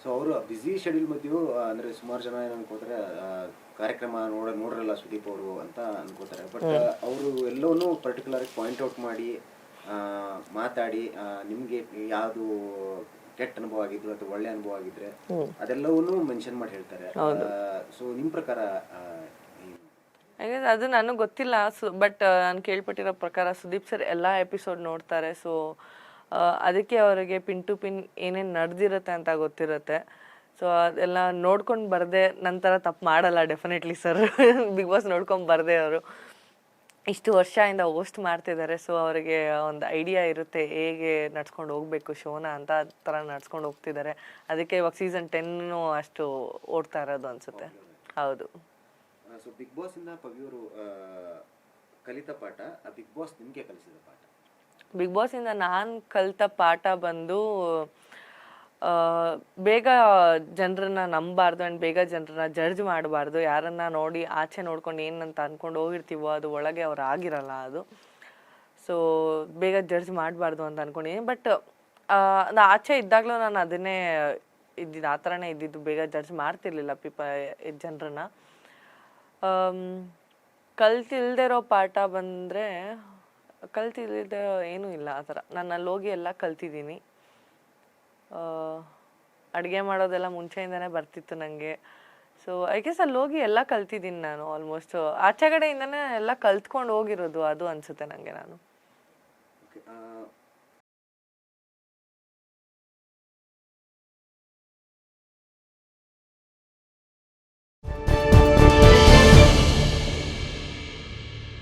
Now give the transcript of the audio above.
So ಅವರು busy schedule ಮಧ್ಯೆಯೂ ಅಂದರೆ ಸುಮಾರು ಜನ ಏನು ಅನ್ಕೋತಾರೆ ಕಾರ್ಯಕ್ರಮ ನೋಡ್ರಲ್ಲ ಸುದೀಪ್ ಅವರು ಅಂತ ಅನ್ಕೋತಾರೆ. ಬಟ್ ಅವರು ಎಲ್ಲವನ್ನೂ ಪರ್ಟಿಕ್ಯುಲರ್ ಪಾಯಿಂಟ್ ಔಟ್ ಮಾಡಿ ಮಾತಾಡಿ ನಿಮಗೆ ಯಾವುದು ಕೆಟ್ಟ ಅನುಭವ ಆಗಿದ್ರು ಅಥವಾ ಒಳ್ಳೆ ಅನುಭವ ಆಗಿದ್ರೆ ಅದೆಲ್ಲವನ್ನೂ ಮೆನ್ಷನ್ ಮಾಡಿ ಹೇಳ್ತಾರೆ. ಸೊ ನಿಮ್ಮ ಪ್ರಕಾರ ಅದು ನನಗೆ ಗೊತ್ತಿಲ್ಲ, ಬಟ್ ನಾನು ಕೇಳ್ಪಟ್ಟಿರೋ ಪ್ರಕಾರ ಸುದೀಪ್ ಸರ್ ಎಲ್ಲ ಎಪಿಸೋಡ್ ನೋಡ್ತಾರೆ. ಸೊ ಅದಕ್ಕೆ ಅವರಿಗೆ ಪಿನ್ ಟು ಪಿನ್ ಏನೇನು ನಡೆದಿರುತ್ತೆ ಅಂತ ಗೊತ್ತಿರುತ್ತೆ. ಸೊ ಅದೆಲ್ಲ ನೋಡ್ಕೊಂಡು ಬರದೆ ನಂತರ ತಪ್ಪು ಮಾಡಲ್ಲ ಡೆಫಿನೆಟ್ಲಿ ಸರ್. ಬಿಗ್ ಬಾಸ್ ನೋಡ್ಕೊಂಡು ಬರದೆ ಅವರು ಇಷ್ಟು ವರ್ಷದಿಂದ ಹೋಸ್ಟ್ ಮಾಡ್ತಿದ್ದಾರೆ. ಸೊ ಅವರಿಗೆ ಒಂದು ಐಡಿಯಾ ಇರುತ್ತೆ ಹೇಗೆ ನಡ್ಸ್ಕೊಂಡು ಹೋಗ್ಬೇಕು ಶೋನ ಅಂತ, ಆ ಥರ ನಡ್ಸ್ಕೊಂಡು ಹೋಗ್ತಿದ್ದಾರೆ. ಅದಕ್ಕೆ ಇವಾಗ ಸೀಸನ್ 10 ಅಷ್ಟು ಓಡ್ತಾ ಇರೋದು ಅನ್ಸುತ್ತೆ. ಹೌದು. ಸೊ ಬಿಗ್ ಬಾಸ್ ಇಂದ ಪವಿಯವರು ಕಲಿತ ಪಾಠ, ಬಿಗ್ ಬಾಸ್ ನಿಮಗೆ ಕಲಿಸಿದ ಪಾಠ? ಬಿಗ್ ಬಾಸ್ ಇಂದ ನಾನು ಕಲಿತ ಪಾಠ ಬಂದು ಬೇಗ ಜನರನ್ನ ನಂಬಬಾರ್ದು ಆ್ಯಂಡ್ ಬೇಗ ಜನರನ್ನ ಜಡ್ಜ್ ಮಾಡಬಾರ್ದು. ಯಾರನ್ನ ನೋಡಿ ಆಚೆ ನೋಡ್ಕೊಂಡು ಏನಂತ ಅಂದ್ಕೊಂಡು ಹೋಗಿರ್ತೀವೋ ಅದು ಒಳಗೆ ಅವ್ರು ಆಗಿರಲ್ಲ ಅದು. ಸೊ ಬೇಗ ಜಡ್ಜ್ ಮಾಡಬಾರ್ದು ಅಂತ ಅಂದ್ಕೊಂಡಿದ್ದೀನಿ. ಬಟ್ ಆಚೆ ಇದ್ದಾಗಲೂ ನಾನು ಅದನ್ನೇ ಇದ್ದಿದ್ದು, ಆ ಥರನೇ ಇದ್ದಿದ್ದು. ಬೇಗ ಜಡ್ಜ್ ಮಾಡ್ತಿರ್ಲಿಲ್ಲ ಜನರನ್ನ. ಕಲ್ತಿಲ್ದೇ ಇರೋ ಪಾಠ ಬಂದರೆ ಕಲ್ತಿಲ್ದೇ ಏನೂ ಇಲ್ಲ ಆ ಥರ. ನಾನು ಅಲ್ಲಿ ಹೋಗಿ ಎಲ್ಲ ಕಲ್ತಿದ್ದೀನಿ. ಅಡುಗೆ ಮಾಡೋದೆಲ್ಲ ಮುಂಚೆಯಿಂದನೇ ಬರ್ತಿತ್ತು ನನಗೆ. ಸೊ ಐ ಗೆಸ್ ಅಲ್ಲಿ ಹೋಗಿ ಎಲ್ಲ ಕಲ್ತಿದ್ದೀನಿ ನಾನು. ಆಲ್ಮೋಸ್ಟ್ ಆಚೆ ಕಡೆಯಿಂದನೇ ಎಲ್ಲ ಕಲ್ತ್ಕೊಂಡು ಹೋಗಿರೋದು ಅದು ಅನಿಸುತ್ತೆ ನನಗೆ. ನಾನು